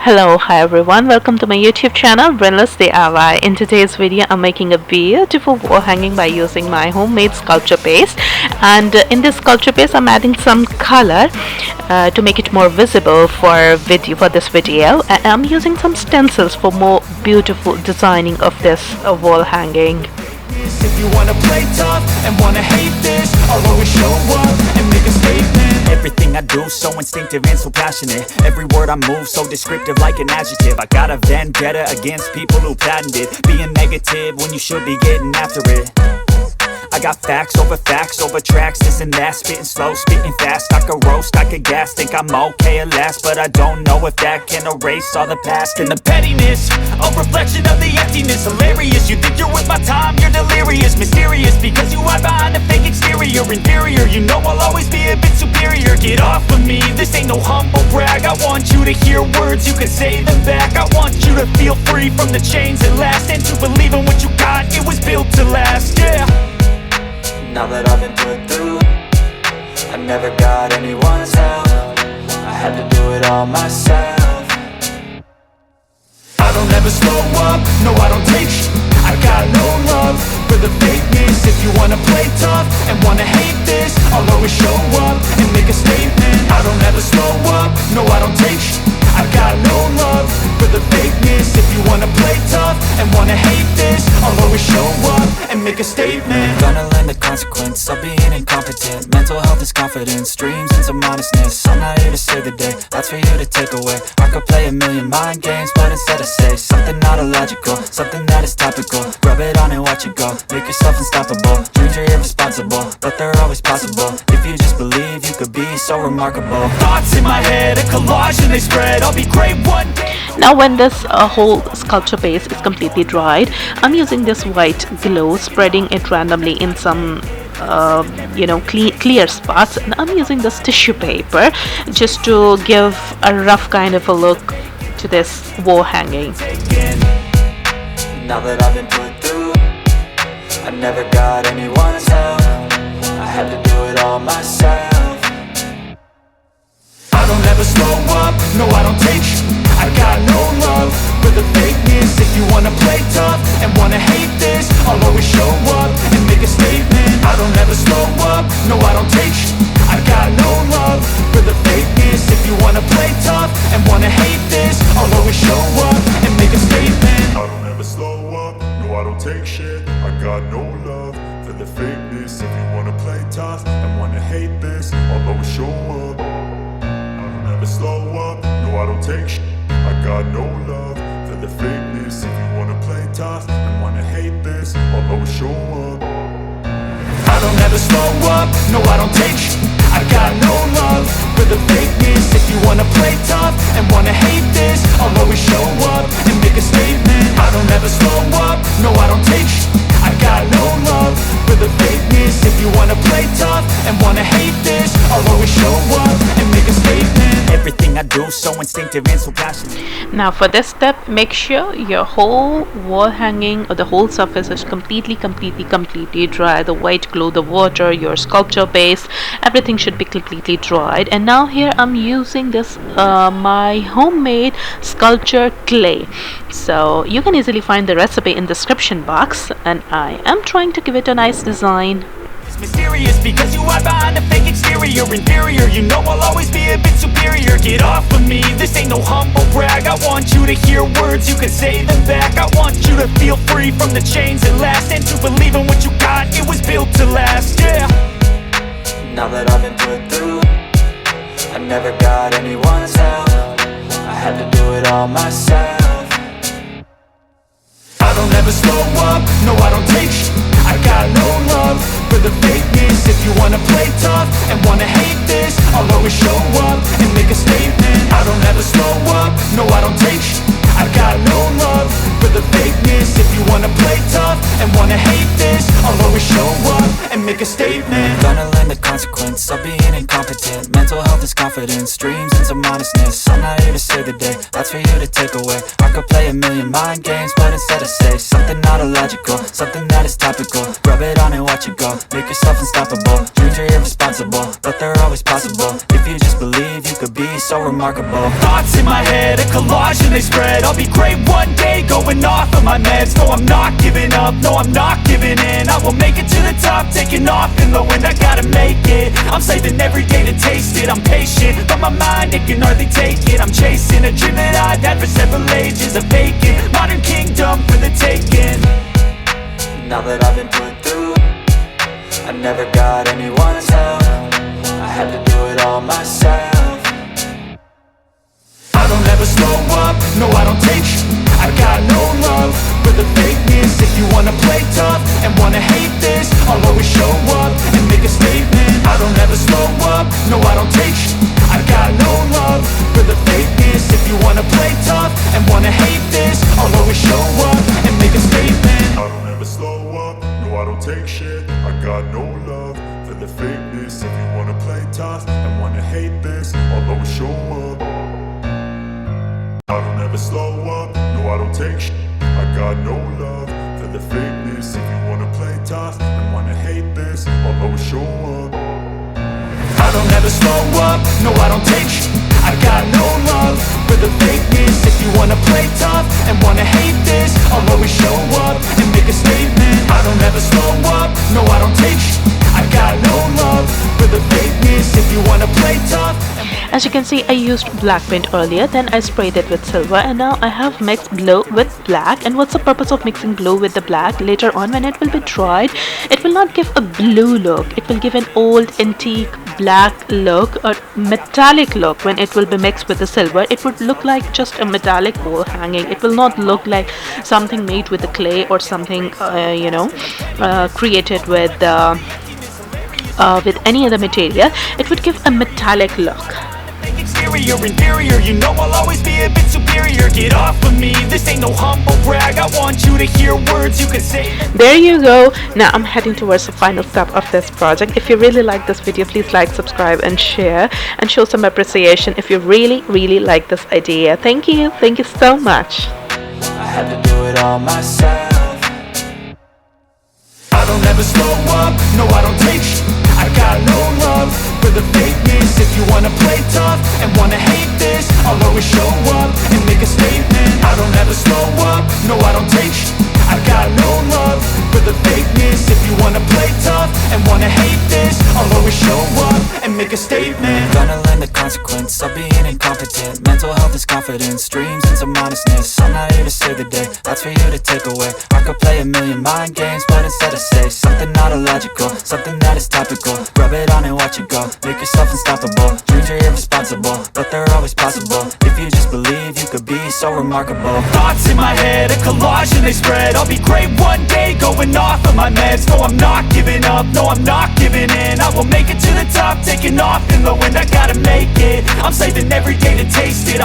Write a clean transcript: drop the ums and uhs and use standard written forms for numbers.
Hello, hi everyone. Welcome to my YouTube channel, Brainless DIY. In today's video, I'm making a beautiful wall hanging by using my homemade sculpture paste. And in this sculpture paste, I'm adding some color to make it more visible for this video. And I'm using some stencils for more beautiful designing of this wall hanging. If you wanna play tough and wanna hate this, I'll always show up and make a statement. Everything I do so instinctive and so passionate. Every word I move so descriptive like an adjective. I got a vendetta against people who patented being negative when you should be getting after it. I got facts over tracks, this and that. Spitting slow, spitting fast. I could roast, I could gas. Think I'm okay at last, but I don't know if that can erase all the past. And the pettiness, a reflection of the emptiness. Hilarious, you think you're with my time, you're delirious. Mysterious, because you hide behind a fake exterior. Inferior, you know I'll always be a bit superior. Get off of me, this ain't no humble brag. I want you to hear words, you can say them back. I want you to feel free from the chains that last, and to believe in what you got, it was built to last, yeah. Now that I've been put through, I never got anyone's help. I had to do it all myself. I don't ever slow up, no I don't take sh**. I got no love for the fakeness. If you wanna play tough and wanna hate this, I'll always show up and make a statement. I don't ever slow up, no I don't take sh**. I got no love for the fakeness. If you wanna play tough and wanna hate this, I'll always show up and make a statement. Gonna learn the consequence of being incompetent. Mental health is confidence, dreams and some honestness. I'm not here to save the day, that's for you to take away. I could play a million mind games, but instead I say something not illogical, something that is topical. Rub it on and watch it go, make yourself unstoppable. Dreams are irresponsible, but they're always possible. If you just believe, you could be so remarkable. Thoughts in my head, a collage and they spread. I'll be great one day. Now when this whole sculpture base is completely dried, I'm using this white glue, spreading it randomly in some clear spots, and I'm using this tissue paper just to give a rough kind of a look to this wall hanging. Now that I've been put through, I never got anyone's help. I had to do it all myself. I don't ever slow up, no I don't take sh**. I got no love for the fakeness. If you wanna play tough and wanna hate this, I'll always show up and make a statement. I don't ever slow up, no I don't take sh**. I got no love for the fakeness. If you wanna play tough and wanna hate this, I'll always show up and make a statement. I don't ever slow up, no I don't take shit. I got no love for the fakeness. If you wanna play tough and wanna hate this, I'll always show up. I don't ever slow up, no I don't take shit. I got no love for the fakeness. If you wanna play tough and wanna hate this, I'll always show up. I don't ever slow up, no I don't take sh**. I got no love for the fakeness. If you wanna play tough and wanna hate this, I'll always show up and make a statement. I don't ever slow up, no I don't take sh**. I got no love for the fakeness. If you wanna play tough and wanna hate this, I'll always show up and make a statement. Everything I do so instinctive and so passionate. Now for this step, make sure your whole wall hanging or the whole surface is completely dry. The white glue, the water, your sculpture base, everything should be completely dried. And now here I'm using this my homemade sculpture clay. So you can easily find the recipe in the description box, and I am trying to give it a nice design. Mysterious, because you hide behind a fake exterior. Inferior, you know I'll always be a bit superior. Get off of me, this ain't no humble brag. I want you to hear words, you can say them back. I want you to feel free from the chains that last, and to believe in what you got, it was built to last, yeah. Now that I've been put through, I never got anyone's help. I had to do it all myself. I don't ever slow up, no I don't take sh**. I got no love for the fakeness. If you wanna play tough and wanna hate this, I'll always show up and make a statement. I don't ever slow up, no I don't take sh**. I got no love for the fakeness. If you wanna play tough and wanna hate this, I'll always show up and make a statement. Gonna learn the consequence of being incompetent. Mental health is this confidence, dreams and some honestness. I'm not here to save the day, that's for you to take away. I could play a million mind games, but instead I say something not illogical, something that is topical. Rub it on and watch it go, make yourself unstoppable. Dreams are irresponsible, but they're always possible. If you just believe, you could be so remarkable. Thoughts in my head, a collage and they spread. I'll be great one day, going off of my meds. No, I'm not giving up, no, I'm not giving in. I will make it to the top, taking off in the wind. I gotta make it, I'm saving every day to taste it. I'm patient, but my mind, it can hardly take it. I'm chasing a dream that I've had for several ages. A vacant, modern kingdom for the taking. Now that I've been put through, I never got anyone's help. I had to do it all myself. I don't ever slow up, no I don't take I got no love for the fakeness. If you wanna play tough and wanna hate this, I'll always show up and make a statement. I don't ever slow up, no I don't take I got no love for the fakeness. If you wanna play tough and wanna hate this, I'll always show up and make a statement. I don't ever slow up, no I don't take shit. I got no love for the fakeness. If you wanna play tough and wanna hate this, I'll always show up. I don't ever slow up, no I don't take shit. I got no love for the fakeness. If you wanna play tough and wanna hate this, I'll always show up. I don't ever slow up, no I don't take I got no love for the fakeness. If you wanna play tough and wanna hate this, I'll always show up and make a statement. I don't ever slow up, no I don't take I got no love for the fakeness. If you wanna play tough. As you can see, I used black paint earlier, then I sprayed it with silver, and now I have mixed blue with black. And what's the purpose of mixing blue with the black? Later on when it will be dried, it will not give a blue look, it will give an old antique black look or metallic look. When it will be mixed with the silver, it would look like just a metallic wall hanging. It will not look like something made with the clay or something created with any other material. It would give a metallic look. Exterior, inferior, you know I'll always be a bit superior. Get off of me, this ain't no humble brag. I want you to hear words you can say. There you go. Now I'm heading towards the final step of this project. If you really like this video, please like, subscribe and share, and show some appreciation if you really like this idea. Thank you so much. I had to do it all myself. I don't ever slow up, no I don't take I got no love for the fakeness. If you wanna play tough and wanna hate this, I'll always show up and make a statement. I don't ever slow up, no I don't take I got no love for the fakeness. If you wanna play tough and wanna hate this, I'll always show up and make a statement. Gonna learn the consequence of being incompetent. Mental health is confidence, dreams and some honestness. I'm not here to save the day, that's for you to take away. I could play a million mind games, but instead I say something not illogical, something that is topical. Rub it on and watch it go, make yourself unstoppable. Dreams are irresponsible, but they're always possible. If you just believe, you could be so remarkable. Thoughts in my head, a collage and they spread. I'll be great one day, going off of my meds. No, I'm not giving up, no, I'm not giving in. I will make it to the top, taking off in the wind. I gotta make it, I'm saving every day to taste it. I'm